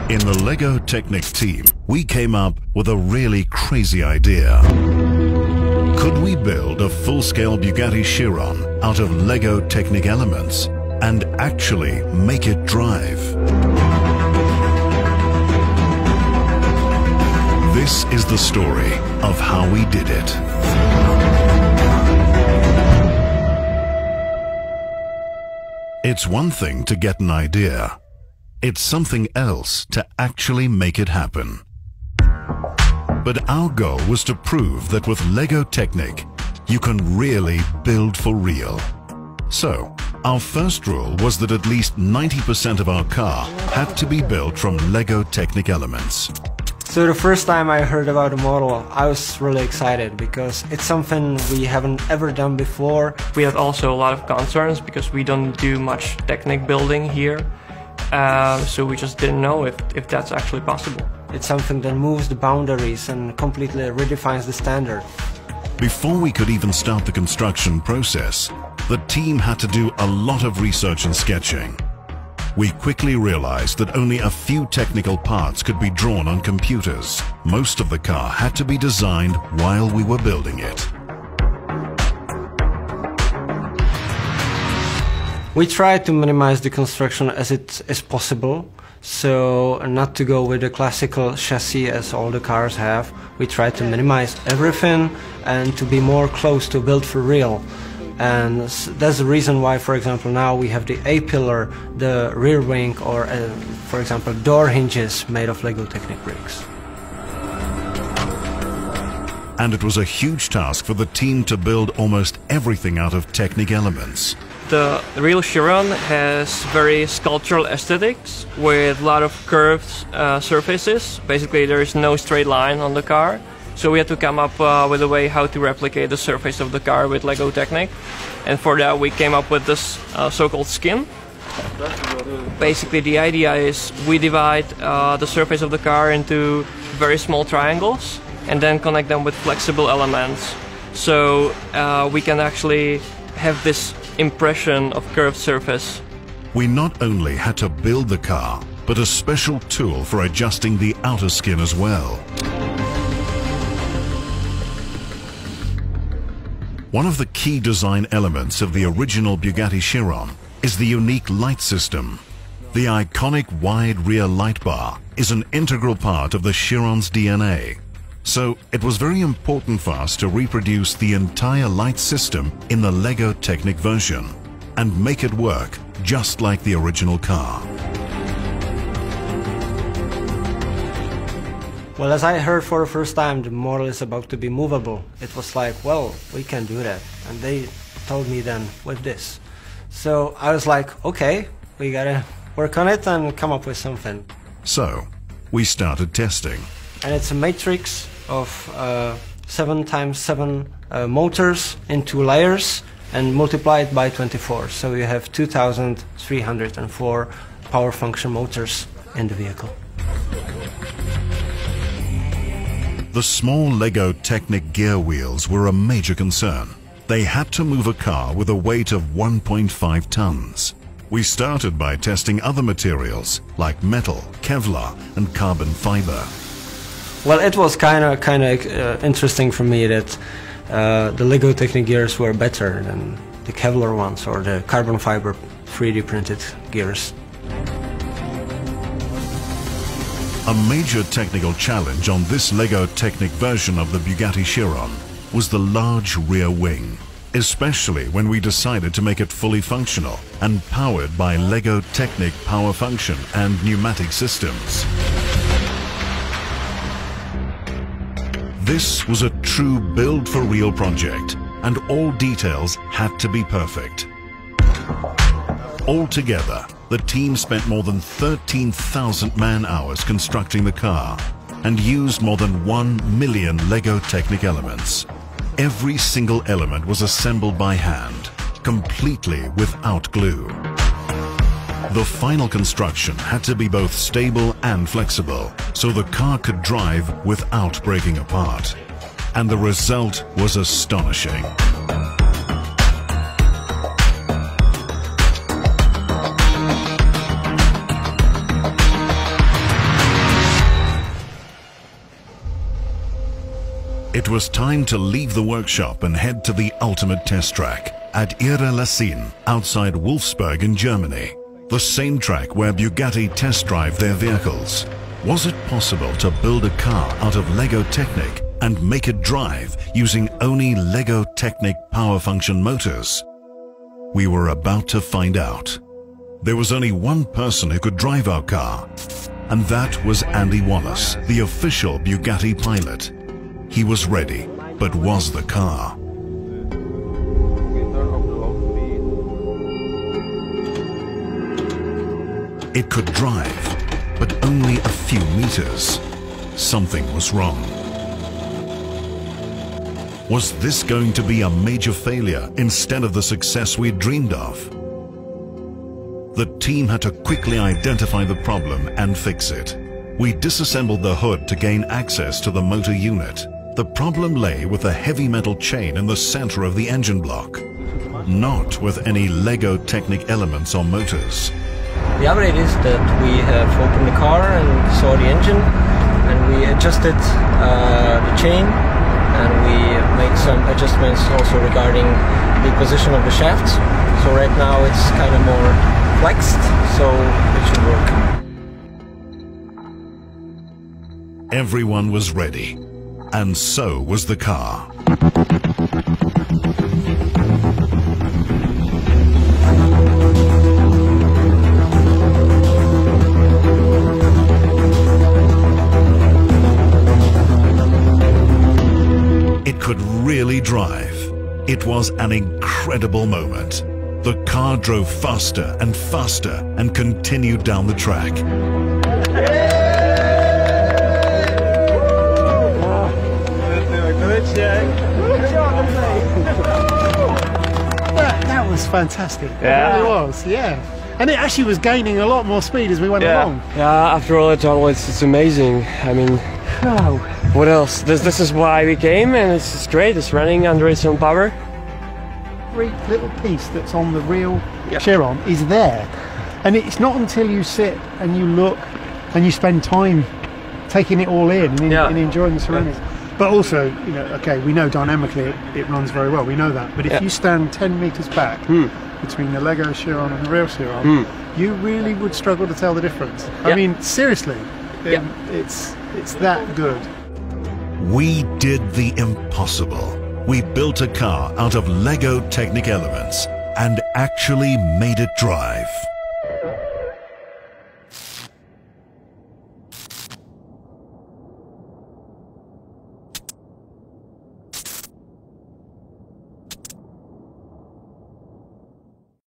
In the LEGO Technic team, we came up with a really crazy idea. Could we build a full-scale Bugatti Chiron out of LEGO Technic elements and actually make it drive? This is the story of how we did it. It's one thing to get an idea. It's something else to actually make it happen. But our goal was to prove that with LEGO Technic, you can really build for real. So, our first rule was that at least 90% of our car had to be built from LEGO Technic elements. So the first time I heard about the model, I was really excited because it's something we haven't ever done before. We had also a lot of concerns because we don't do much Technic building here. So we just didn't know if that's actually possible. It's something that moves the boundaries and completely redefines the standard. Before we could even start the construction process, the team had to do a lot of research and sketching. We quickly realized that only a few technical parts could be drawn on computers. Most of the car had to be designed while we were building it. We tried to minimize the construction as it is possible, so not to go with the classical chassis as all the cars have. We tried to minimize everything and to be more close to build for real. And that's the reason why, for example, now we have the A-pillar, the rear wing, or for example, door hinges made of LEGO Technic bricks. And it was a huge task for the team to build almost everything out of Technic elements. The real Chiron has very sculptural aesthetics with a lot of curved surfaces. Basically, there is no straight line on the car. So we had to come up with a way how to replicate the surface of the car with LEGO Technic. And for that we came up with this so-called skin. Basically the idea is we divide the surface of the car into very small triangles and then connect them with flexible elements. So we can actually have this impression of curved surface. We not only had to build the car, but a special tool for adjusting the outer skin as well. One of the key design elements of the original Bugatti Chiron is the unique light system. The iconic wide rear light bar is an integral part of the Chiron's DNA. So it was very important for us to reproduce the entire light system in the LEGO Technic version and make it work just like the original car. Well, as I heard for the first time the model is about to be movable, it was like, well, we can do that. And they told me then with this. So I was like, okay, we gotta work on it and come up with something. So we started testing. And it's a matrix of 7x7 motors in 2 layers and multiply it by 24. So you have 2,304 power function motors in the vehicle. The small LEGO Technic gear wheels were a major concern. They had to move a car with a weight of 1.5 tons. We started by testing other materials like metal, Kevlar and carbon fiber. Well, it was kind of interesting for me that the LEGO Technic gears were better than the Kevlar ones or the carbon fiber 3D printed gears. A major technical challenge on this LEGO Technic version of the Bugatti Chiron was the large rear wing, especially when we decided to make it fully functional and powered by LEGO Technic power function and pneumatic systems. This was a true build-for-real project, and all details had to be perfect. Altogether, the team spent more than 13,000 man-hours constructing the car and used more than 1 million LEGO Technic elements. Every single element was assembled by hand, completely without glue. The final construction had to be both stable and flexible, so the car could drive without breaking apart. And the result was astonishing. It was time to leave the workshop and head to the ultimate test track at Ihre-Lassin, outside Wolfsburg in Germany. The same track where Bugatti test drive their vehicles. Was it possible to build a car out of Lego Technic and make it drive using only Lego Technic power function motors? We were about to find out. There was only one person who could drive our car, and that was Andy Wallace, the official Bugatti pilot. He was ready, but was the car? It could drive, but only a few meters. Something was wrong. Was this going to be a major failure instead of the success we dreamed of? The team had to quickly identify the problem and fix it. We disassembled the hood to gain access to the motor unit. The problem lay with the heavy metal chain in the center of the engine block, not with any Lego Technic elements or motors. The update is that we have opened the car and saw the engine, and we adjusted the chain, and we made some adjustments also regarding the position of the shafts. So right now it's kind of more flexed, so it should work. Everyone was ready, and so was the car. It could really drive. It was an incredible moment. The car drove faster and faster and continued down the track. That was fantastic. Yeah. It really was, yeah. And it actually was gaining a lot more speed as we went along. Yeah, after all it's amazing. I mean, Wow. what else? This is why we came, and it's great. It's running under its own power. Every little piece that's on the real Chiron is there. And it's not until you sit and you look and you spend time taking it all in and enjoying the surroundings. But also, you know, okay, we know dynamically it runs very well, we know that. But if you stand 10 meters back between the Lego Chiron and the real Chiron, you really would struggle to tell the difference. I mean, seriously, it's that good. We did the impossible. We built a car out of Lego Technic elements and actually made it drive.